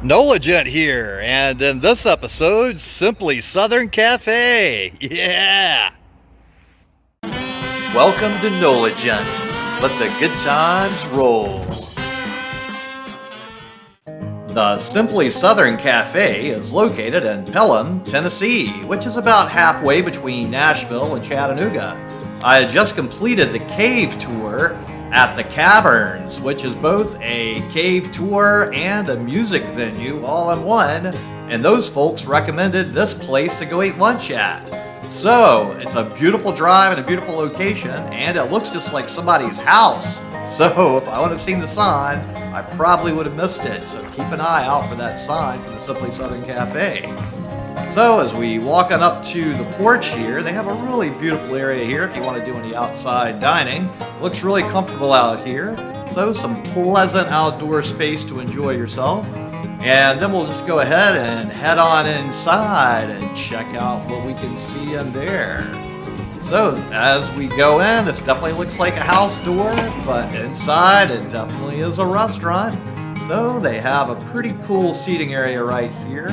NOLA Gent here, and in this episode, Simply Southern Cafe. Yeah! Welcome to NOLA Gent. Let the good times roll. The Simply Southern Cafe is located in Pelham, Tennessee, which is about halfway between Nashville and Chattanooga. I had just completed the cave tour at the Caverns, which is both a cave tour and a music venue all in one, and those folks recommended this place to go eat lunch at. So, it's a beautiful drive and a beautiful location, and it looks just like somebody's house. So, if I would have seen the sign, I probably would have missed it. So keep an eye out for that sign for the Simply Southern Cafe. So as we walk on up to the porch here, they have a really beautiful area here if you want to do any outside dining. It looks really comfortable out here. So some pleasant outdoor space to enjoy yourself. And then we'll just go ahead and head on inside and check out what we can see in there. So as we go in, this definitely looks like a house door, but inside it definitely is a restaurant. So they have a pretty cool seating area right here.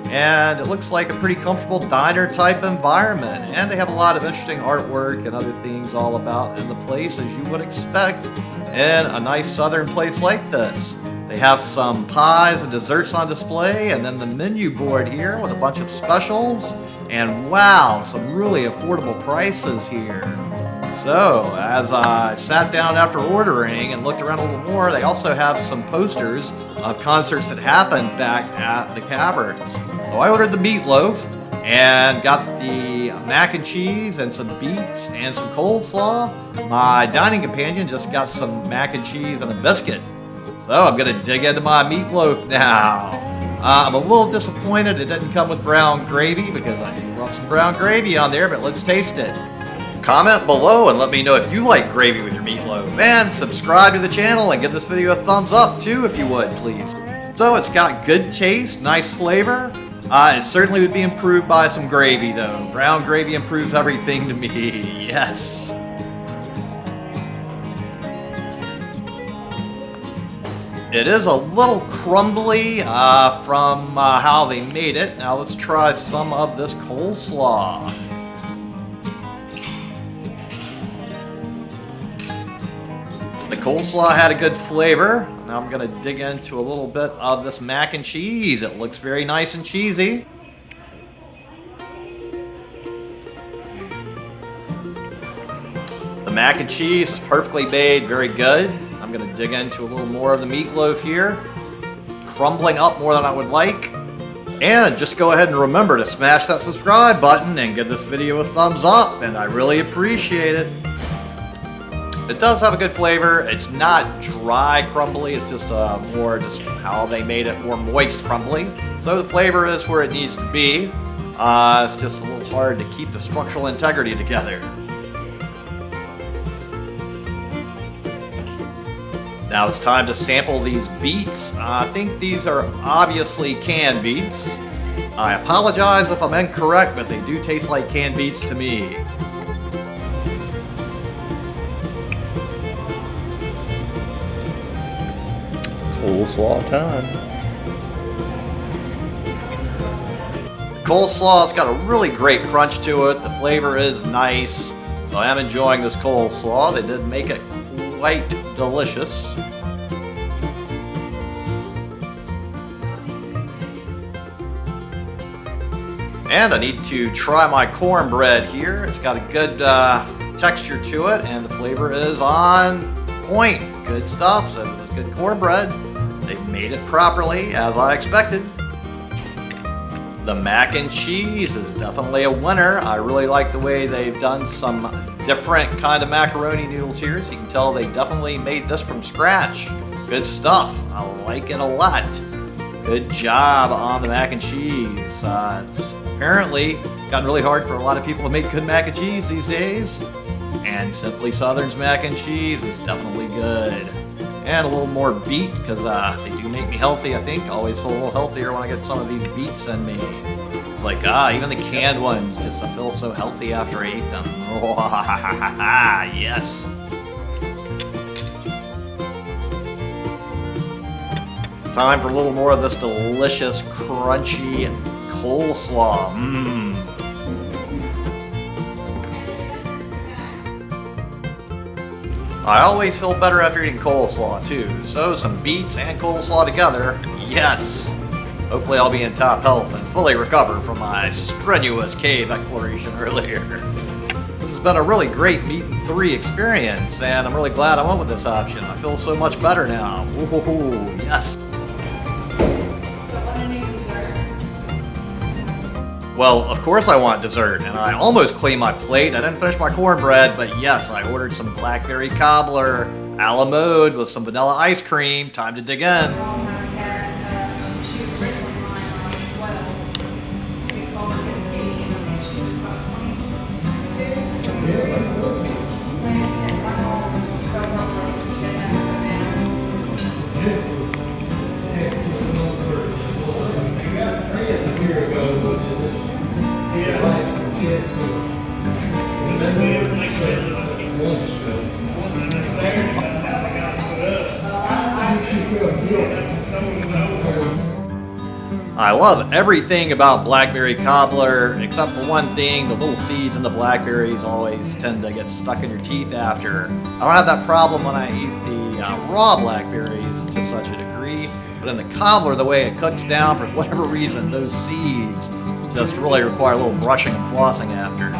And it looks like a pretty comfortable diner type environment. And they have a lot of interesting artwork and other things all about in the place, as you would expect in a nice southern place like this. They have some pies and desserts on display, and then the menu board here with a bunch of specials. And wow, some really affordable prices here. So, as I sat down after ordering and looked around a little more, they also have some posters of concerts that happened back at the Caverns. So I ordered the meatloaf and got the mac and cheese and some beets and some coleslaw. My dining companion just got some mac and cheese and a biscuit. So I'm going to dig into my meatloaf now. I'm a little disappointed it didn't come with brown gravy because I do love some brown gravy on there, but let's taste it. Comment below and let me know if you like gravy with your meatloaf. And subscribe to the channel and give this video a thumbs up too if you would, please. So it's got good taste, nice flavor. It certainly would be improved by some gravy though. Brown gravy improves everything to me, yes. It is a little crumbly from how they made it. Now let's try some of this coleslaw. The coleslaw had a good flavor. Now I'm going to dig into a little bit of this mac and cheese. It looks very nice and cheesy. The mac and cheese is perfectly made, very good. I'm going to dig into a little more of the meatloaf here. Crumbling up more than I would like. And just go ahead and remember to smash that subscribe button and give this video a thumbs up, and I really appreciate it. It does have a good flavor. It's not dry crumbly, it's just more just how they made it, more moist crumbly. So the flavor is where it needs to be. It's just a little hard to keep the structural integrity together. Now it's time to sample these beets. I think these are obviously canned beets. I apologize if I'm incorrect, but they do taste like canned beets to me. Coleslaw time. The coleslaw's got a really great crunch to it. The flavor is nice. So I am enjoying this coleslaw. They did make it quite delicious. And I need to try my cornbread here. It's got a good texture to it, and the flavor is on point. Good stuff. So this is good cornbread. They made it properly, as I expected. The mac and cheese is definitely a winner. I really like the way they've done some different kind of macaroni noodles here. So you can tell they definitely made this from scratch. Good stuff. I like it a lot. Good job on the mac and cheese. It's apparently gotten really hard for a lot of people to make good mac and cheese these days. And Simply Southern's mac and cheese is definitely good. And a little more beet, because they do make me healthy, I think. Always feel a little healthier when I get some of these beets in me. It's like, even the canned ones, just I feel so healthy after I eat them. Yes. Time for a little more of this delicious, crunchy coleslaw. Mmm. I always feel better after eating coleslaw too, so some beets and coleslaw together, yes! Hopefully I'll be in top health and fully recover from my strenuous cave exploration earlier. This has been a really great meat and 3 experience, and I'm really glad I went with this option. I feel so much better now. Woohoo, yes! Well, of course I want dessert, and I almost cleaned my plate. I didn't finish my cornbread, but yes, I ordered some blackberry cobbler a la mode with some vanilla ice cream. Time to dig in. I love everything about blackberry cobbler, except for one thing: the little seeds in the blackberries always tend to get stuck in your teeth after. I don't have that problem when I eat the raw blackberries to such a degree, but in the cobbler, the way it cooks down, for whatever reason, those seeds just really require a little brushing and flossing after.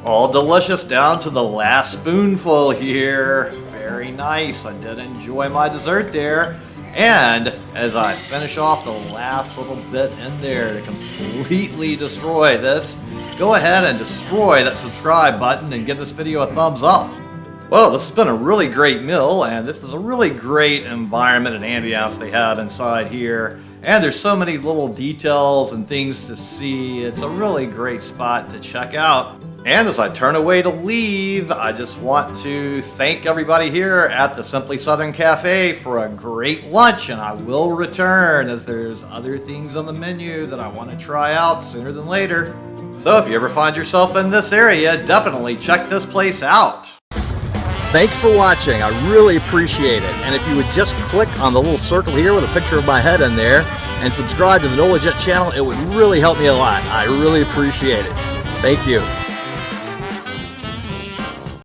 All delicious down to the last spoonful here. Very nice. I did enjoy my dessert there. And as I finish off the last little bit in there to completely destroy this, go ahead and destroy that subscribe button and give this video a thumbs up. Well, this has been a really great meal, and this is a really great environment and ambiance they have inside here. And there's so many little details and things to see. It's a really great spot to check out. And as I turn away to leave, I just want to thank everybody here at the Simply Southern Cafe for a great lunch, and I will return as there's other things on the menu that I want to try out sooner than later. So if you ever find yourself in this area, definitely check this place out. Thanks for watching. I really appreciate it. And if you would just click on the little circle here with a picture of my head in there and subscribe to the NOLA Gent channel, it would really help me a lot. I really appreciate it. Thank you.